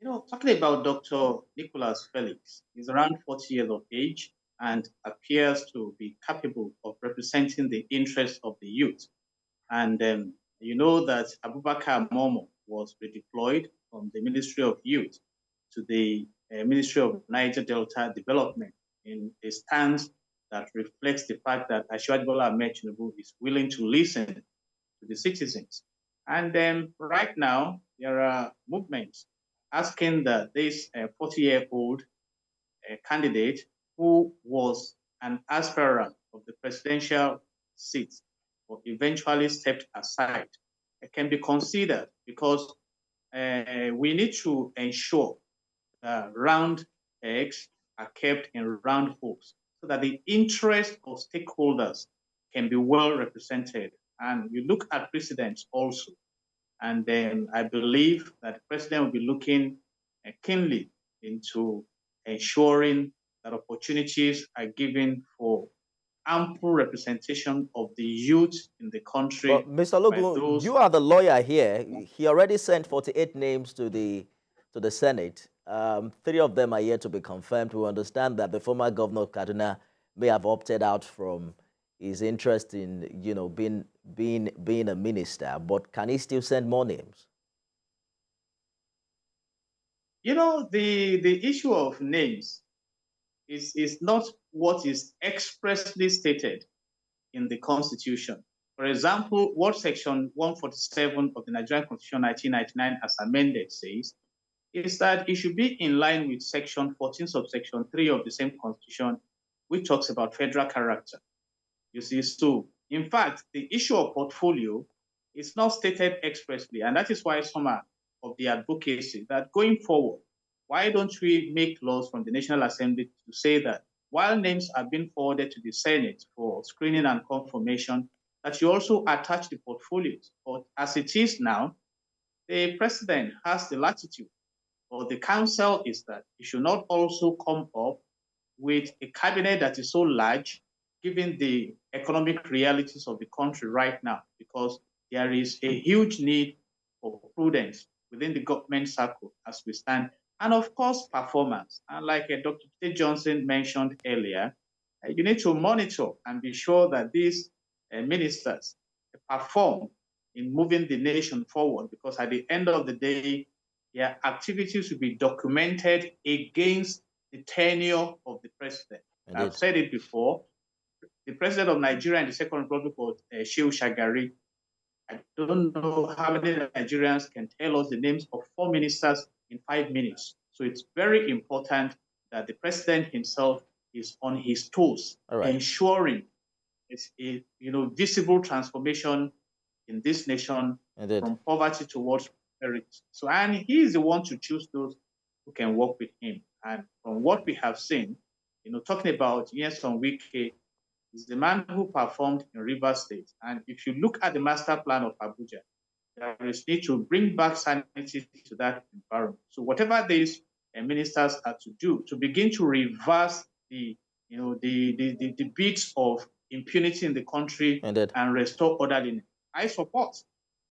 Talking about Dr. Nicholas Felix, he's around 40 years of age and appears to be capable of representing the interests of the youth. And you know that Abubakar Momo was redeployed from the Ministry of Youth to the Ministry of Niger Delta Development in a stance that reflects the fact that Bola Ahmed Tinubu is willing to listen to the citizens. And right now, there are movements asking that this 40-year-old candidate who was an aspirant of the presidential seat but eventually stepped aside can be considered because we need to ensure that round pegs are kept in round holes so that the interest of stakeholders can be well represented. And you look at precedents also, and then I believe that the president will be looking keenly into ensuring that opportunities are given for ample representation of the youth in the country. But Mr. Ologun, you are the lawyer here. He already sent 48 names to the Senate. 3 of them are yet to be confirmed. We understand that the former governor of Kaduna may have opted out from his interest in, being a minister, but can he still send more names? The issue of names is not what is expressly stated in the Constitution. For example, what Section 147 of the Nigerian Constitution 1999 as amended says is that it should be in line with Section 14 subsection 3 of the same Constitution, which talks about federal character. You see, so in fact, the issue of portfolio is not stated expressly, and that is why some of the advocacy that going forward, why don't we make laws from the National Assembly to say that while names are being forwarded to the Senate for screening and confirmation, that you also attach the portfolios. But as it is now, the president has the latitude, or the council is that it should not also come up with a cabinet that is so large, given the economic realities of the country right now, because there is a huge need for prudence within the government circle as we stand. And of course, performance. And like Dr. Peter Johnson mentioned earlier, you need to monitor and be sure that these ministers perform in moving the nation forward, because at the end of the day, their activities will be documented against the tenure of the president. Indeed. I've said it before. The president of Nigeria in the Second Republic was Shehu Shagari. I don't know how many Nigerians can tell us the names of 4 ministers in 5 minutes. So it's very important that the president himself is on his toes, ensuring a visible transformation in this nation. Indeed. From poverty towards prosperity. So, and he is the one to choose those who can work with him. And from what we have seen, talking about Nyesom Wike, is the man who performed in Rivers State. And if you look at the master plan of Abuja, there is need to bring back sanity to that environment. So whatever these ministers are to do to begin to reverse the bits of impunity in the country. Indeed. And restore orderliness, I support.